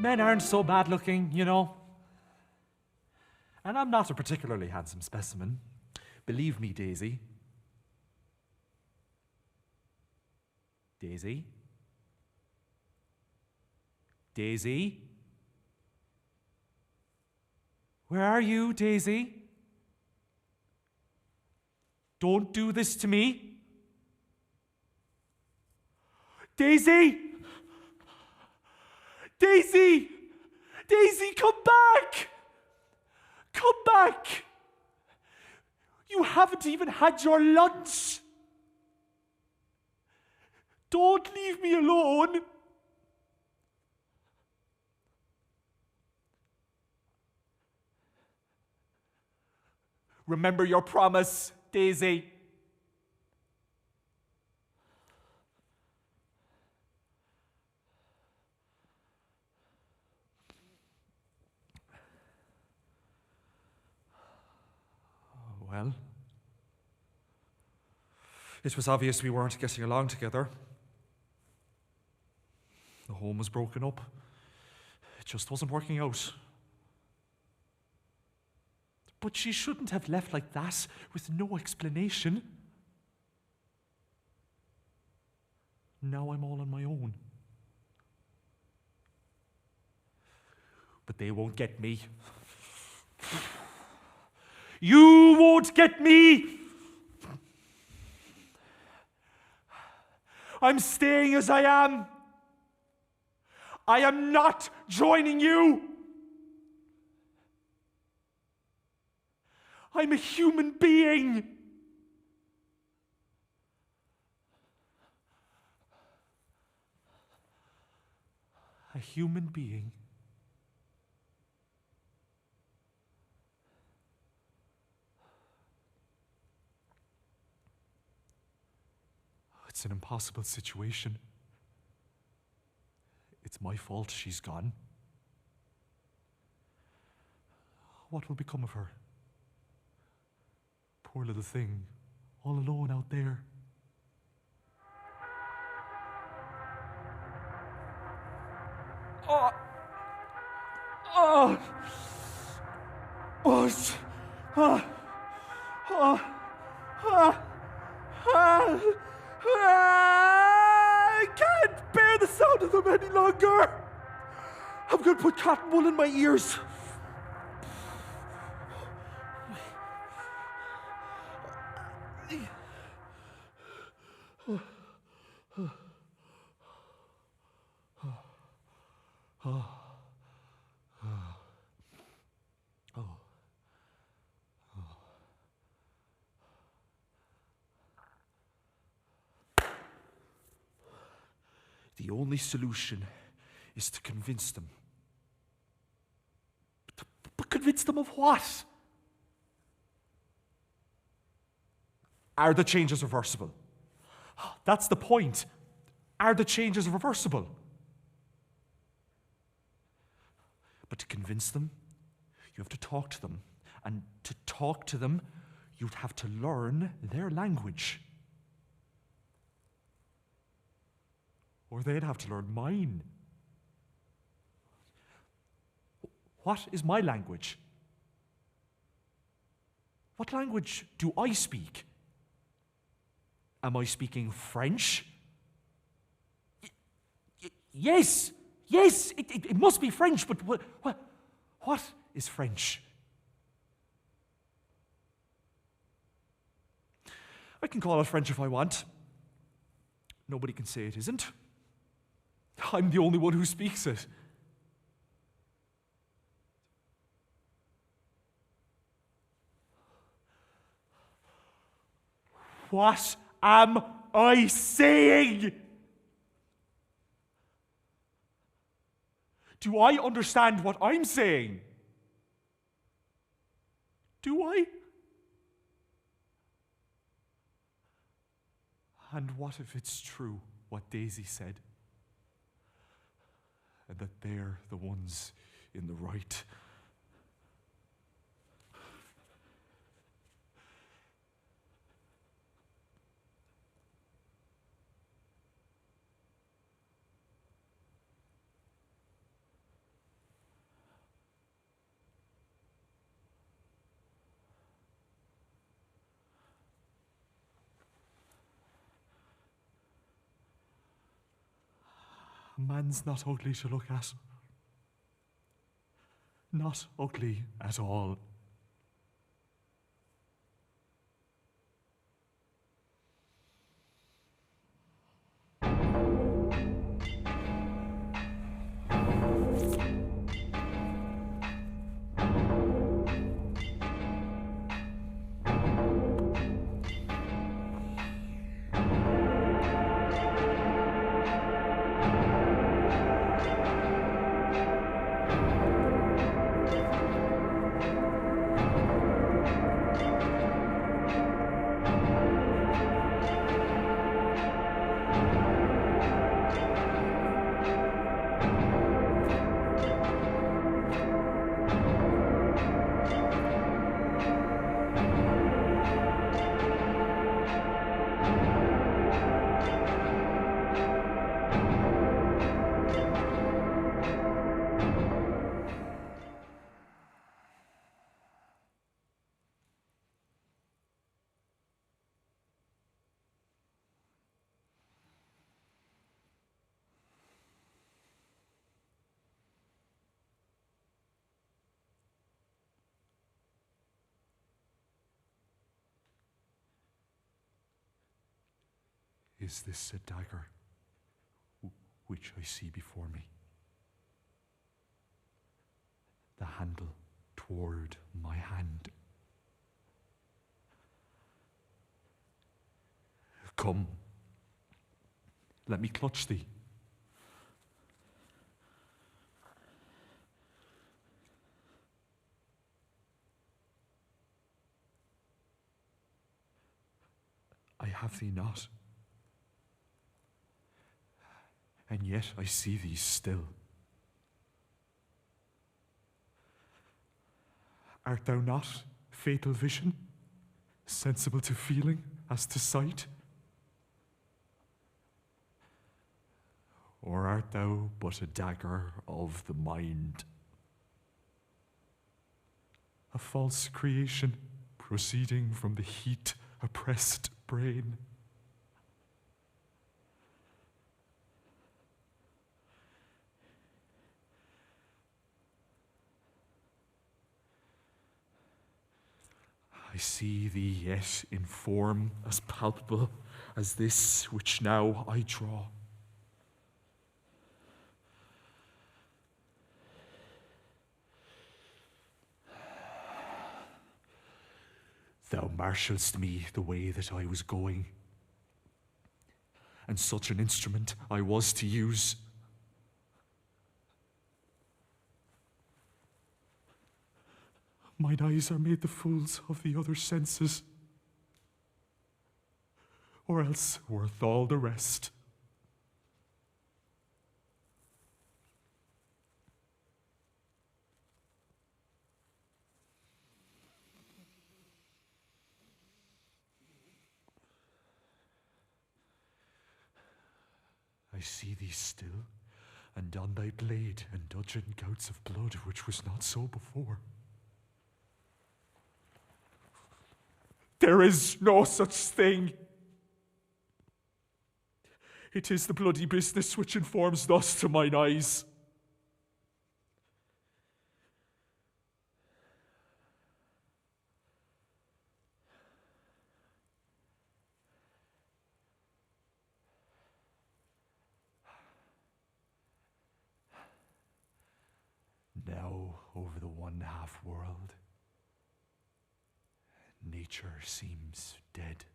Men aren't so bad looking, you know. And I'm not a particularly handsome specimen. Believe me, Daisy. Daisy? Daisy? Where are you, Daisy? Don't do this to me. Daisy! Daisy! Daisy, come back! Come back! You haven't even had your lunch. Don't leave me alone. Remember your promise, Daisy. Well, it was obvious we weren't getting along together. The home was broken up. It just wasn't working out. But she shouldn't have left like that with no explanation. Now I'm all on my own. But they won't get me. You won't get me! I'm staying as I am. I am not joining you. I'm a human being. A human being. It's an impossible situation. It's my fault she's gone. What will become of her? Poor little thing, all alone out there. Oh! Oh! Oh! Oh! Oh! Oh! I can't bear the sound of them any longer. I'm going to put cotton wool in my ears. The only solution is to convince them. But convince them of what? Are the changes reversible? That's the point. Are the changes reversible? But to convince them, you have to talk to them. And to talk to them, you'd have to learn their language. Or they'd have to learn mine. What is my language? What language do I speak? Am I speaking French? Yes, it must be French, but what is French? I can call it French if I want. Nobody can say it isn't. I'm the only one who speaks it. What am I saying? Do I understand what I'm saying? Do I? And what if it's true, what Daisy said? And that they're the ones in the right? A man's not ugly to look at. Not ugly at all. Is this a dagger which I see before me? The handle toward my hand. Come, let me clutch thee. I have thee not. And yet I see thee still. Art thou not fatal vision, sensible to feeling as to sight? Or art thou but a dagger of the mind? A false creation proceeding from the heat-oppressed brain? I see thee yet in form as palpable as this which now I draw. Thou marshalledst me the way that I was going, and such an instrument I was to use. Mine eyes are made the fools of the other senses, or else worth all the rest. I see thee still, and on thy blade and dudgeon gouts of blood, which was not so before. There is no such thing. It is the bloody business which informs thus to mine eyes. Now over the one-half world, nature seems dead.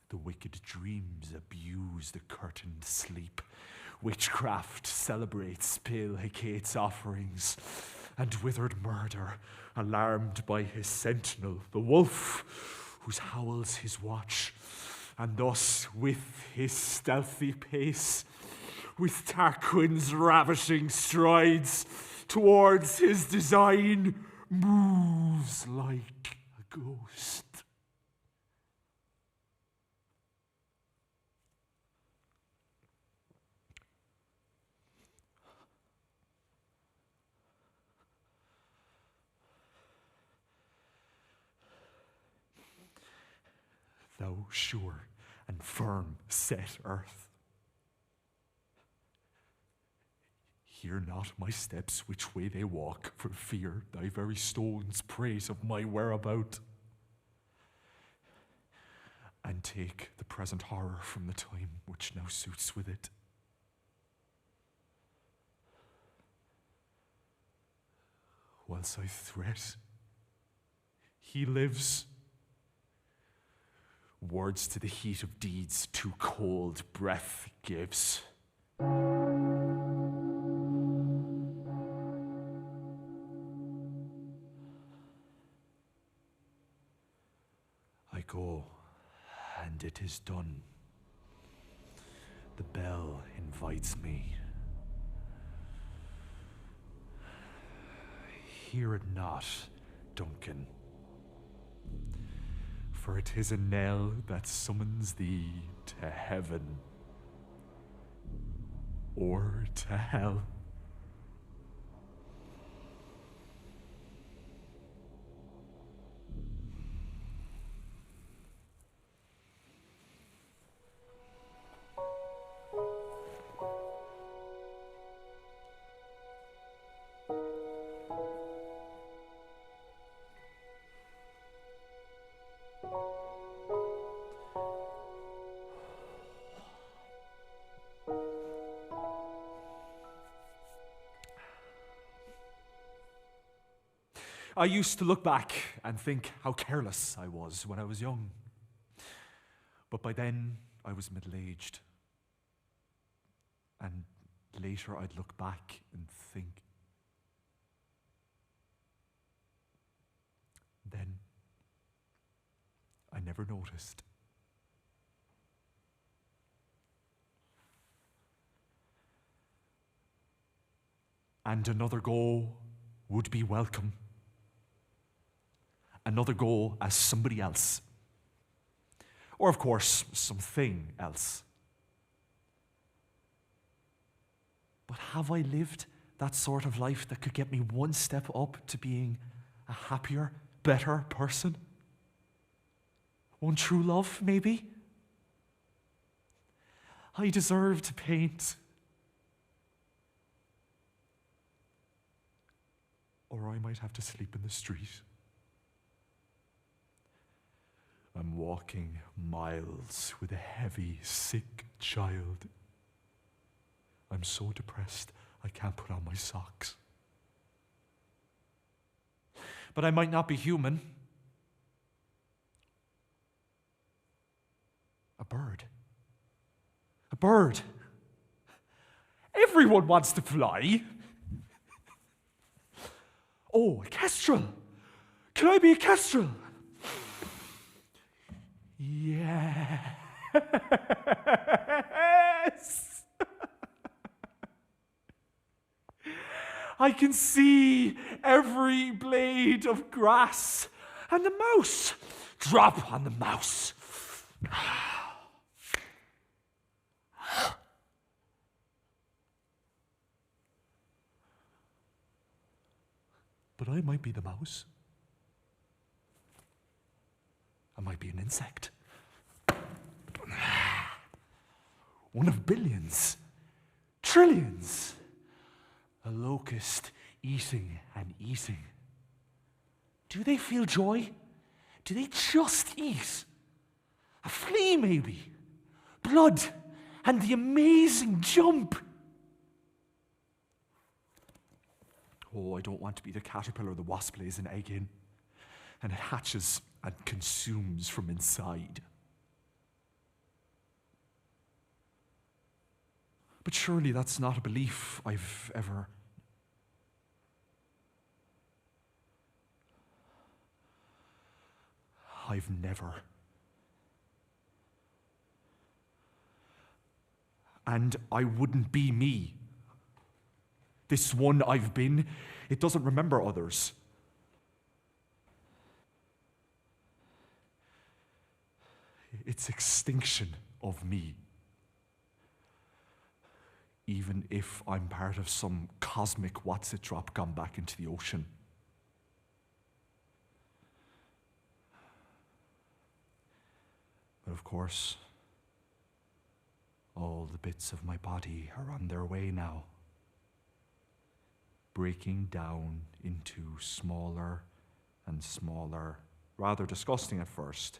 The wicked dreams abuse the curtained sleep. Witchcraft celebrates pale Hecate's offerings, and withered murder, alarmed by his sentinel, the wolf, whose howls his watch, and thus with his stealthy pace, with Tarquin's ravishing strides, towards his design, moves like a ghost. Thou sure and firm set earth, Hear not my steps which way they walk, for fear thy very stones prate of my whereabout. And take the present horror from the time which now suits with it. Whilst I threat, he lives. Words to the heat of deeds too cold breath gives. I go, and it is done. The bell invites me. Hear it not, Duncan, for it is a knell that summons thee to heaven or to hell. I used to look back and think how careless I was when I was young. But by then, I was middle-aged. And later, I'd look back and think. Then, I never noticed. And another go would be welcome. Another go as somebody else. Or, of course, something else. But have I lived that sort of life that could get me one step up to being a happier, better person? One true love, maybe? I deserve to paint. Or I might have to sleep in the street. I'm walking miles with a heavy, sick child. I'm so depressed I can't put on my socks. But I might not be human. A bird. A bird. Everyone wants to fly. Oh, a kestrel. Can I be a kestrel? Yes. I can see every blade of grass and the mouse. Drop on the mouse. But I might be the mouse. I might be an insect. One of billions, trillions. A locust eating and eating. Do they feel joy? Do they just eat? A flea, maybe. Blood and the amazing jump. Oh, I don't want to be the caterpillar the wasp lays an egg in, and it hatches and consumes from inside. But surely that's not a belief I've ever... I've never. And I wouldn't be me. This one I've been, it doesn't remember others. It's extinction of me. Even if I'm part of some cosmic what's-it drop gone back into the ocean. But of course, all the bits of my body are on their way now. breaking down into smaller and smaller, rather disgusting at first,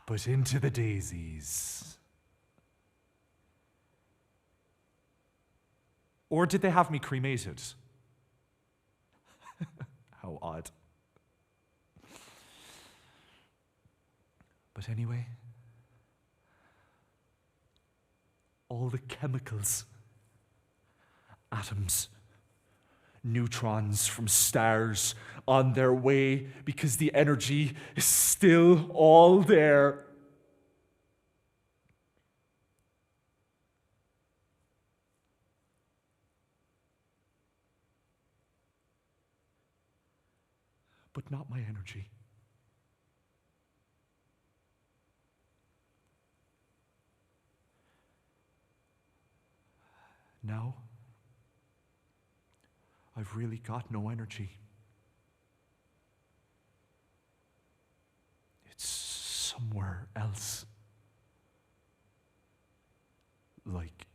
but into the daisies. Or did they have me cremated? How odd. But anyway, all the chemicals, atoms, neutrons from stars on their way because the energy is still all there. But not my energy. Now, I've really got no energy. It's somewhere else. Like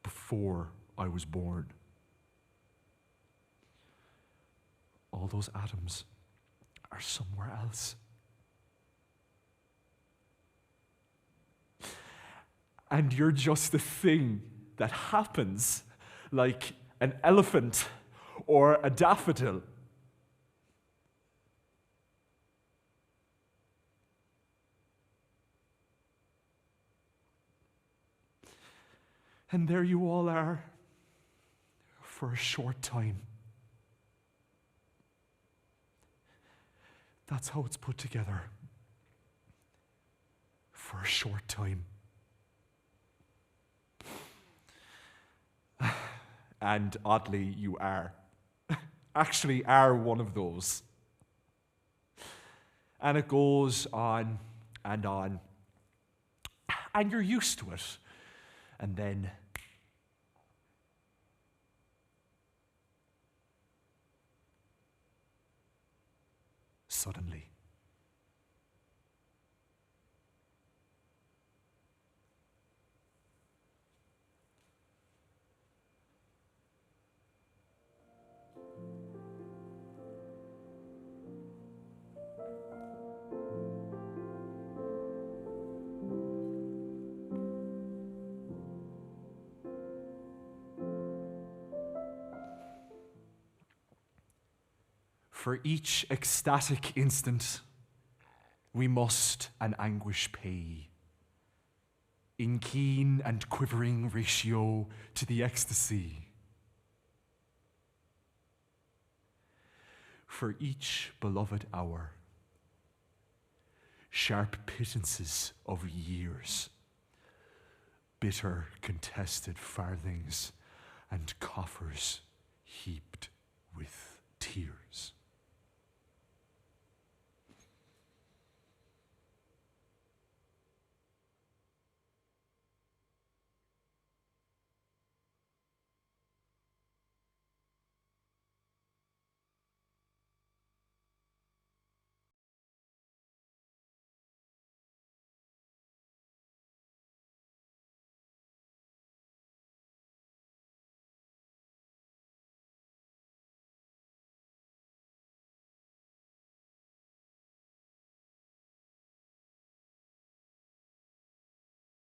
before I was born. All those atoms are somewhere else. And you're just a thing that happens, like an elephant or a daffodil. And there you all are for a short time. That's how it's put together. For a short time. And oddly, you are. Actually are one of those. And it goes on and on. And you're used to it. And then suddenly, for each ecstatic instant, we must an anguish pay, in keen and quivering ratio to the ecstasy. For each beloved hour, sharp pittances of years, bitter contested farthings and coffers heaped